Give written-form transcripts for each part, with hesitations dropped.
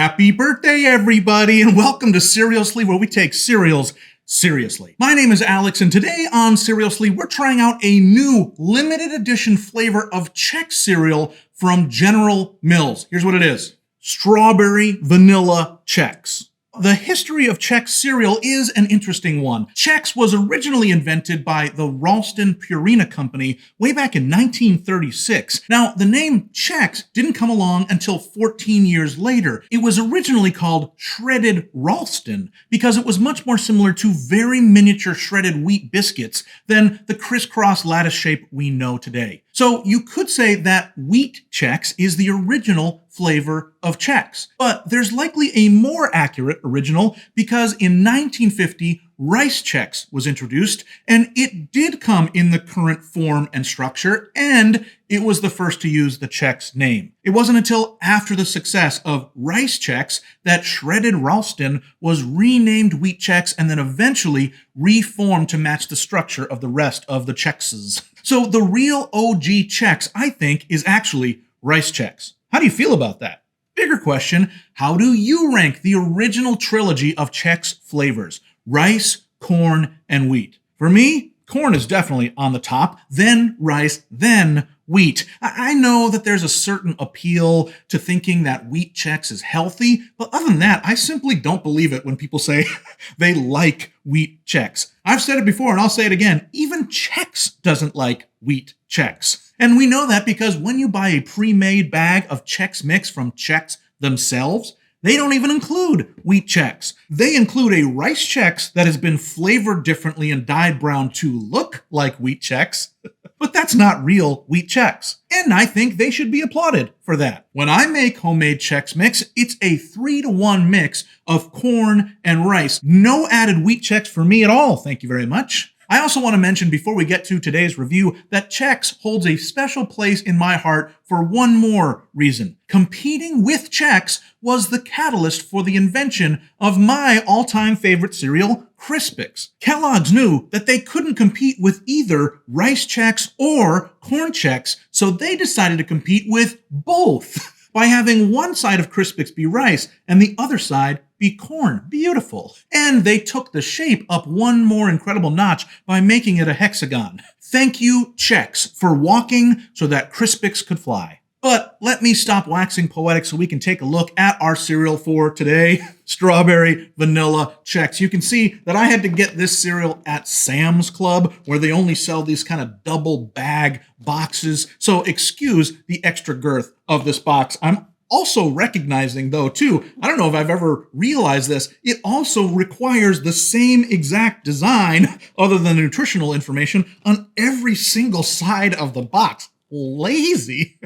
Happy birthday, everybody, and welcome to Seriously, where we take cereals seriously. My name is Alex, and today on Seriously, we're trying out a new limited edition flavor of Chex cereal from General Mills. Here's what it is. Strawberry Vanilla Chex. The history of Chex cereal is an interesting one. Chex was originally invented by the Ralston Purina Company way back in 1936. Now, the name Chex didn't come along until 14 years later. It was originally called Shredded Ralston because it was much more similar to very miniature shredded wheat biscuits than the crisscross lattice shape we know today. So you could say that Wheat Chex is the original flavor of Chex. But there's likely a more accurate original because in 1950, Rice Chex was introduced, and it did come in the current form and structure, and it was the first to use the Chex name. It wasn't until after the success of Rice Chex that Shredded Ralston was renamed Wheat Chex and then eventually reformed to match the structure of the rest of the Chexes. So the real OG Chex, I think, is actually Rice Chex. How do you feel about that? Bigger question, how do you rank the original trilogy of Chex flavors? Rice, corn, and wheat. For me, corn is definitely on the top, then rice, then wheat. I know that there's a certain appeal to thinking that Wheat Chex is healthy, but other than that, I simply don't believe it when people say they like Wheat Chex. I've said it before and I'll say it again, even Chex doesn't like Wheat Chex. And we know that because when you buy a pre-made bag of Chex Mix from Chex themselves, they don't even include Wheat Chex. They include a Rice Chex that has been flavored differently and dyed brown to look like Wheat Chex. But that's not real Wheat Chex. And I think they should be applauded for that. When I make homemade Chex Mix, it's a 3-to-1 mix of corn and rice. No added Wheat Chex for me at all, thank you very much. I also want to mention before we get to today's review that Chex holds a special place in my heart for one more reason. Competing with Chex was the catalyst for the invention of my all-time favorite cereal, Crispix. Kellogg's knew that they couldn't compete with either Rice Chex or Corn Chex, so they decided to compete with both by having one side of Crispix be rice and the other side be corn. Beautiful. And they took the shape up one more incredible notch by making it a hexagon. Thank you, Chex, for walking so that Crispix could fly. But let me stop waxing poetic so we can take a look at our cereal for today. Strawberry Vanilla Chex. You can see that I had to get this cereal at Sam's Club, where they only sell these kind of double bag boxes. So excuse the extra girth of this box. I'm also recognizing, though, too, I don't know if I've ever realized this, it also requires the same exact design, other than the nutritional information, on every single side of the box. Lazy.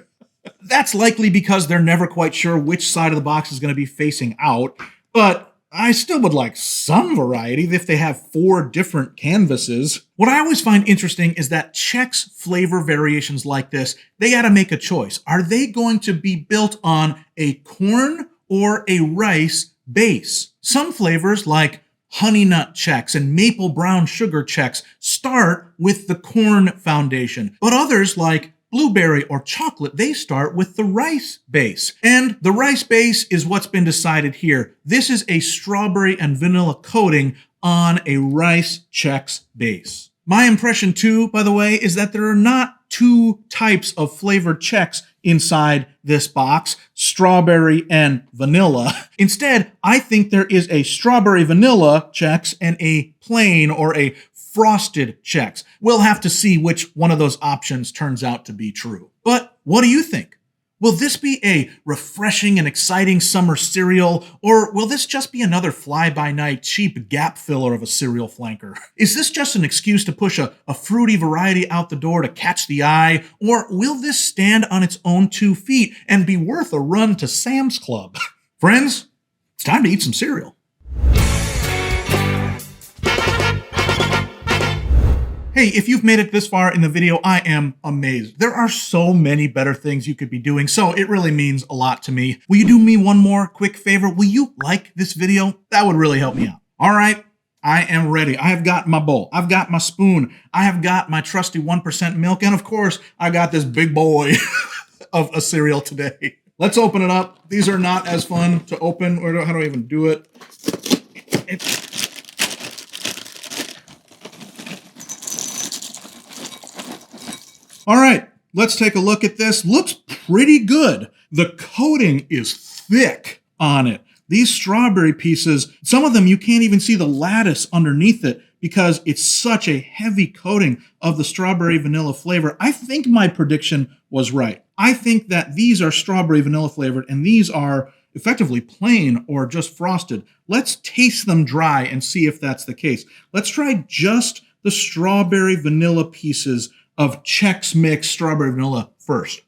That's likely because they're never quite sure which side of the box is going to be facing out, but I still would like some variety if they have 4 different canvases. What I always find interesting is that Chex flavor variations like this, they got to make a choice. Are they going to be built on a corn or a rice base? Some flavors like Honey Nut Chex and Maple Brown Sugar Chex start with the corn foundation, but others like Blueberry or chocolate, they start with the rice base. And the rice base is what's been decided here. This is a strawberry and vanilla coating on a Rice Chex base. My impression too, by the way, is that there are not 2 types of flavored Chex inside this box, strawberry and vanilla. Instead, I think there is a strawberry vanilla Chex and a plain or a frosted Chex. We'll have to see which one of those options turns out to be true. But what do you think? Will this be a refreshing and exciting summer cereal, or will this just be another fly-by-night cheap gap filler of a cereal flanker? Is this just an excuse to push a fruity variety out the door to catch the eye, or will this stand on its own 2 feet and be worth a run to Sam's Club? Friends, it's time to eat some cereal. Hey, if you've made it this far in the video, I am amazed. There are so many better things you could be doing, so it really means a lot to me. Will you do me one more quick favor? Will you like this video? That would really help me out. All right, I am ready. I have got my bowl. I've got my spoon. I have got my trusty 1% milk, and of course, I got this big boy of a cereal today. Let's open it up. These are not as fun to open. Or how do I even do it? All right, let's take a look at this. Looks pretty good. The coating is thick on it. These strawberry pieces, some of them you can't even see the lattice underneath it because it's such a heavy coating of the strawberry vanilla flavor. I think my prediction was right. I think that these are strawberry vanilla flavored and these are effectively plain or just frosted. Let's taste them dry and see if that's the case. Let's try just the strawberry vanilla pieces of Chex Mix strawberry vanilla first.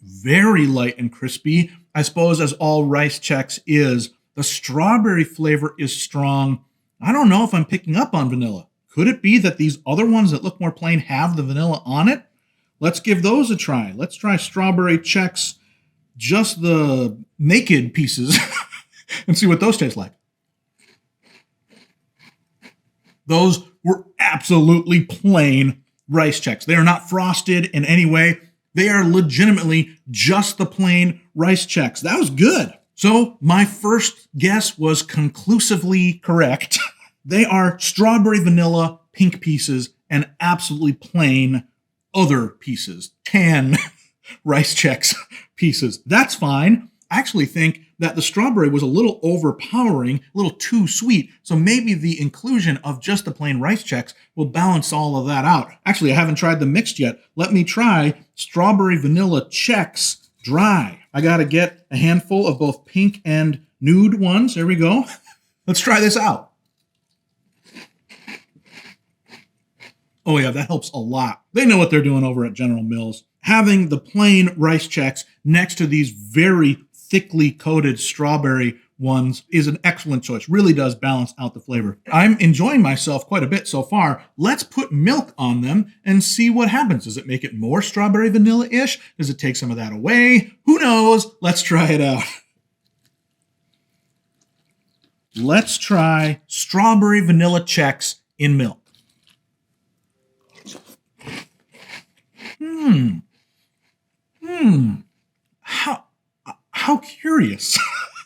Very light and crispy. I suppose as all rice Chex is. The strawberry flavor is strong. I don't know if I'm picking up on vanilla. Could it be that these other ones that look more plain have the vanilla on it? Let's give those a try. Let's try strawberry Chex, just the naked pieces, and see what those taste like. Those were absolutely plain rice Chex. They are not frosted in any way. They are legitimately just the plain rice Chex. That was good. So my first guess was conclusively correct. They are strawberry vanilla pink pieces and absolutely plain other pieces. 10 rice Chex pieces. That's fine. I actually think that the strawberry was a little overpowering, a little too sweet. So maybe the inclusion of just the plain rice Chex will balance all of that out. Actually, I haven't tried them mixed yet. Let me try strawberry vanilla Chex dry. I got to get a handful of both pink and nude ones. There we go. Let's try this out. Oh yeah, that helps a lot. They know what they're doing over at General Mills. Having the plain rice Chex next to these very thickly coated strawberry ones is an excellent choice. Really does balance out the flavor. I'm enjoying myself quite a bit so far. Let's put milk on them and see what happens. Does it make it more strawberry vanilla-ish? Does it take some of that away? Who knows? Let's try it out. Let's try strawberry vanilla Chex in milk. How curious.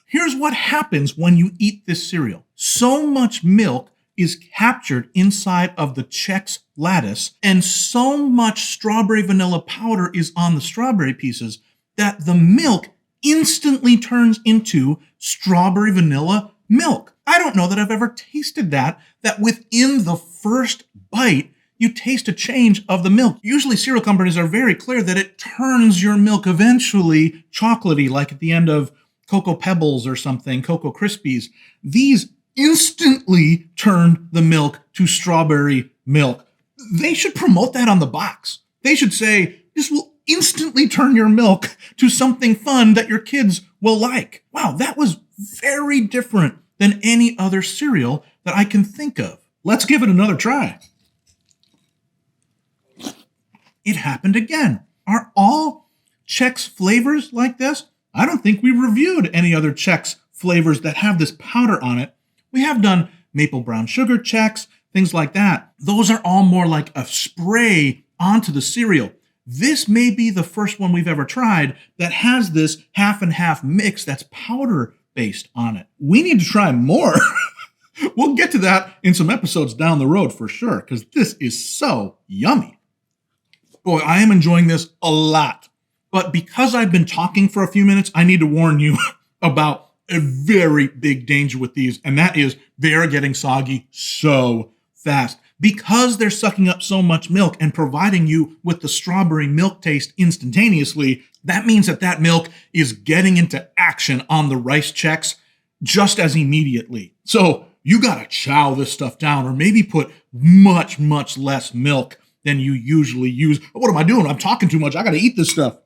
Here's what happens when you eat this cereal. So much milk is captured inside of the Chex lattice, and so much strawberry vanilla powder is on the strawberry pieces that the milk instantly turns into strawberry vanilla milk. I don't know that I've ever tasted that within the first bite, you taste a change of the milk. Usually cereal companies are very clear that it turns your milk eventually chocolatey, like at the end of Cocoa Pebbles or something, Cocoa Crispies. These instantly turn the milk to strawberry milk. They should promote that on the box. They should say, this will instantly turn your milk to something fun that your kids will like. Wow, that was very different than any other cereal that I can think of. Let's give it another try. It happened again. Are all Chex flavors like this? I don't think we reviewed any other Chex flavors that have this powder on it. We have done maple brown sugar Chex, things like that. Those are all more like a spray onto the cereal. This may be the first one we've ever tried that has this half and half mix that's powder based on it. We need to try more. We'll get to that in some episodes down the road for sure, because this is so yummy. Boy, I am enjoying this a lot. But because I've been talking for a few minutes, I need to warn you about a very big danger with these, and that is they're getting soggy so fast. Because they're sucking up so much milk and providing you with the strawberry milk taste instantaneously, that means that milk is getting into action on the rice Chex just as immediately. So you gotta chow this stuff down, or maybe put much, much less milk than you usually use. What am I doing? I'm talking too much. I got to eat this stuff.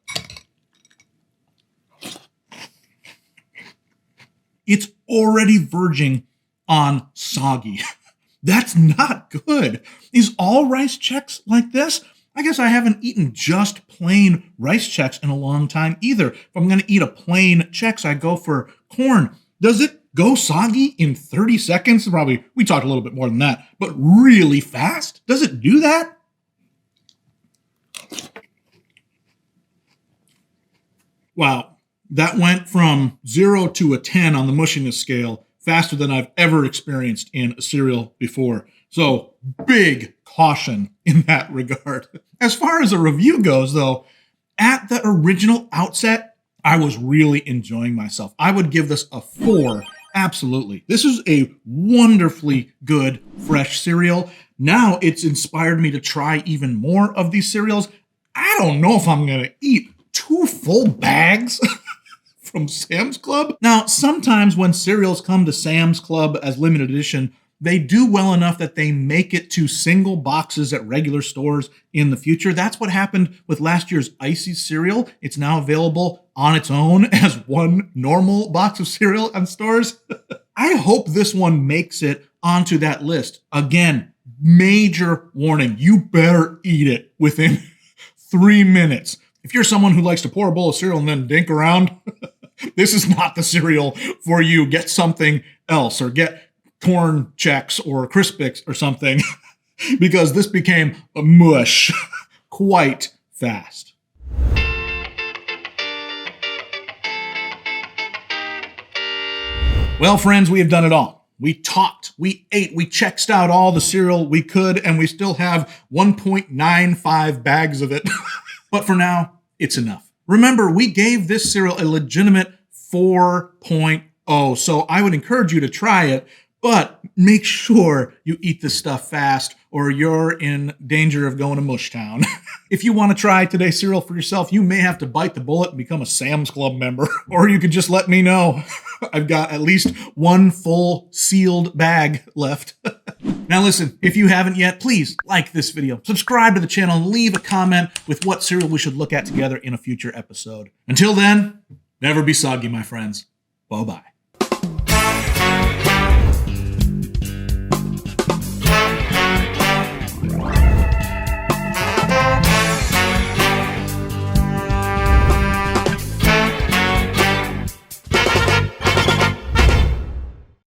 It's already verging on soggy. That's not good. Is all rice Chex like this? I guess I haven't eaten just plain rice Chex in a long time either. If I'm going to eat a plain Chex, I go for corn. Does it go soggy in 30 seconds? Probably, we talked a little bit more than that, but really fast? Does it do that? Wow, that went from 0 to a 10 on the mushiness scale faster than I've ever experienced in a cereal before. So big caution in that regard. As far as a review goes, though, at the original outset, I was really enjoying myself. I would give this a 4. Absolutely. This is a wonderfully good fresh cereal. Now it's inspired me to try even more of these cereals. I don't know if I'm going to eat 2 full bags from Sam's Club. Now, sometimes when cereals come to Sam's Club as limited edition, they do well enough that they make it to single boxes at regular stores in the future. That's what happened with last year's Icy cereal. It's now available on its own as one normal box of cereal in stores. I hope this one makes it onto that list. Again, major warning, you better eat it within 3 minutes. If you're someone who likes to pour a bowl of cereal and then dink around, this is not the cereal for you. Get something else, or get corn Chex or Crispix or something, because this became a mush quite fast. Well, friends, we have done it all. We talked, we ate, we Chexed out all the cereal we could, and we still have 1.95 bags of it. But for now, it's enough. Remember, we gave this cereal a legitimate 4.0, so I would encourage you to try it, but make sure you eat this stuff fast or you're in danger of going to Mush Town. If you want to try today's cereal for yourself, you may have to bite the bullet and become a Sam's Club member, or you could just let me know. I've got at least 1 full sealed bag left. Now listen, if you haven't yet, please like this video, subscribe to the channel, and leave a comment with what cereal we should look at together in a future episode. Until then, never be soggy, my friends. Bye-bye.